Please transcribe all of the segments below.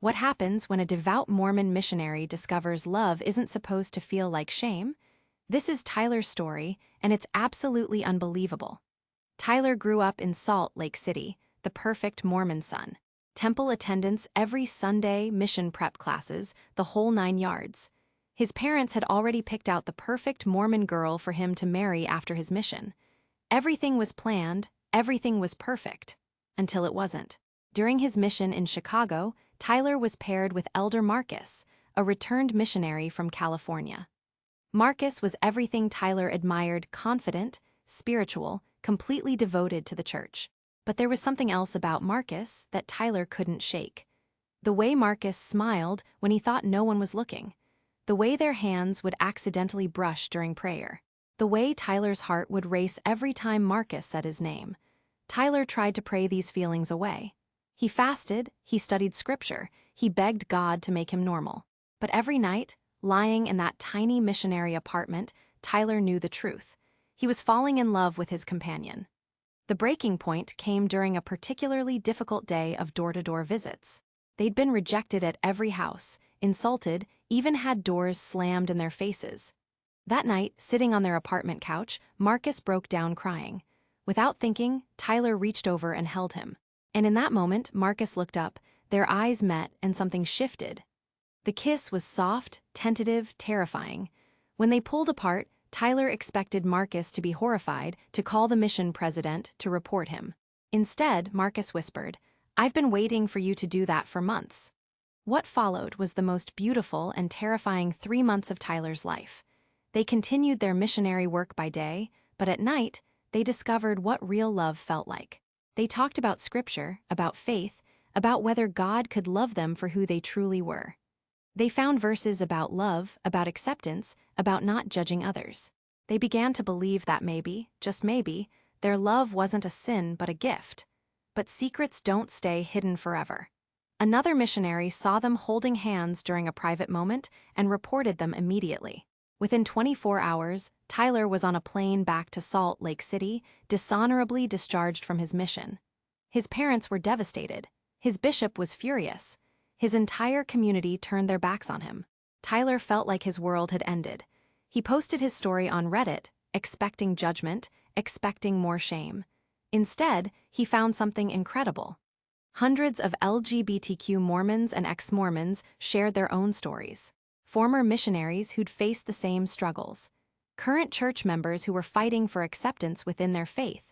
What happens when a devout Mormon missionary discovers love isn't supposed to feel like shame? This is Tyler's story, and it's absolutely unbelievable. Tyler grew up in Salt Lake City, the perfect Mormon son. Temple attendance every Sunday, mission prep classes, the whole 9 yards. His parents had already picked out the perfect Mormon girl for him to marry after his mission. Everything was planned, everything was perfect. Until it wasn't. During his mission in Chicago, Tyler was paired with Elder Marcus, a returned missionary from California. Marcus was everything Tyler admired: confident, spiritual, completely devoted to the church. But there was something else about Marcus that Tyler couldn't shake. The way Marcus smiled when he thought no one was looking. The way their hands would accidentally brush during prayer. The way Tyler's heart would race every time Marcus said his name. Tyler tried to pray these feelings away. He fasted, he studied scripture, he begged God to make him normal. But every night, lying in that tiny missionary apartment, Tyler knew the truth. He was falling in love with his companion. The breaking point came during a particularly difficult day of door-to-door visits. They'd been rejected at every house, insulted, even had doors slammed in their faces. That night, sitting on their apartment couch, Marcus broke down crying. Without thinking, Tyler reached over and held him. And in that moment, Marcus looked up, their eyes met, and something shifted. The kiss was soft, tentative, terrifying. When they pulled apart, Tyler expected Marcus to be horrified, to call the mission president to report him. Instead, Marcus whispered, "I've been waiting for you to do that for months." What followed was the most beautiful and terrifying 3 months of Tyler's life. They continued their missionary work by day, but at night, they discovered what real love felt like. They talked about scripture, about faith, about whether God could love them for who they truly were. They found verses about love, about acceptance, about not judging others. They began to believe that maybe, just maybe, their love wasn't a sin but a gift. But secrets don't stay hidden forever. Another missionary saw them holding hands during a private moment and reported them immediately. Within 24 hours, Tyler was on a plane back to Salt Lake City, dishonorably discharged from his mission. His parents were devastated. His bishop was furious. His entire community turned their backs on him. Tyler felt like his world had ended. He posted his story on Reddit, expecting judgment, expecting more shame. Instead, he found something incredible. Hundreds of LGBTQ Mormons and ex-Mormons shared their own stories. Former missionaries who'd faced the same struggles. Current church members who were fighting for acceptance within their faith.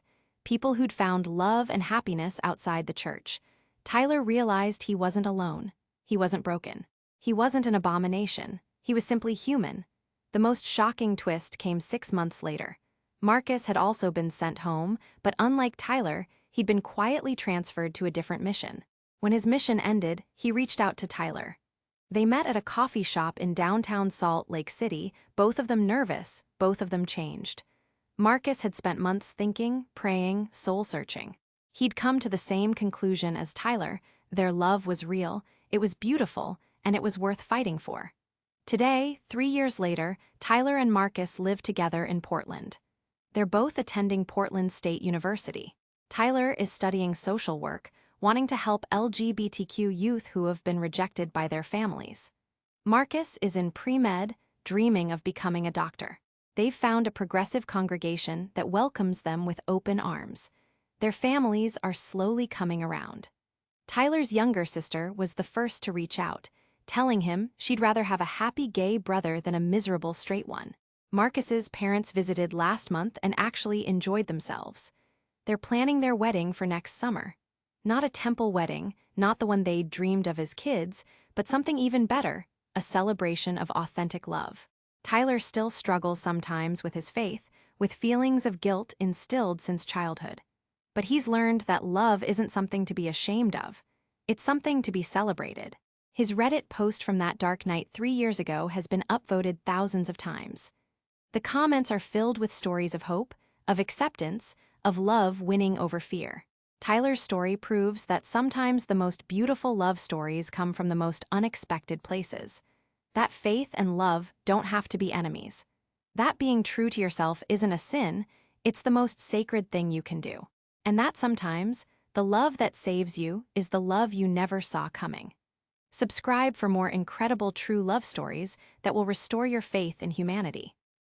People who'd found love and happiness outside the church. Tyler realized he wasn't alone. He wasn't broken. He wasn't an abomination. He was simply human. The most shocking twist came 6 months later. Marcus had also been sent home, but unlike Tyler, he'd been quietly transferred to a different mission. When his mission ended, he reached out to Tyler. They met at a coffee shop in downtown Salt Lake City, both of them nervous, both of them changed. Marcus had spent months thinking, praying, soul-searching. He'd come to the same conclusion as Tyler: their love was real, it was beautiful, and it was worth fighting for. Today, 3 years later, Tyler and Marcus live together in Portland. They're both attending Portland State University. Tyler is studying social work, wanting to help LGBTQ youth who have been rejected by their families. Marcus is in pre-med, dreaming of becoming a doctor. They've found a progressive congregation that welcomes them with open arms. Their families are slowly coming around. Tyler's younger sister was the first to reach out, telling him she'd rather have a happy gay brother than a miserable straight one. Marcus's parents visited last month and actually enjoyed themselves. They're planning their wedding for next summer. Not a temple wedding, not the one they'd dreamed of as kids, but something even better, a celebration of authentic love. Tyler still struggles sometimes with his faith, with feelings of guilt instilled since childhood. But he's learned that love isn't something to be ashamed of. It's something to be celebrated. His Reddit post from that dark night 3 years ago has been upvoted thousands of times. The comments are filled with stories of hope, of acceptance, of love winning over fear. Tyler's story proves that sometimes the most beautiful love stories come from the most unexpected places. That faith and love don't have to be enemies. That being true to yourself isn't a sin, it's the most sacred thing you can do. And that sometimes, the love that saves you is the love you never saw coming. Subscribe for more incredible true love stories that will restore your faith in humanity.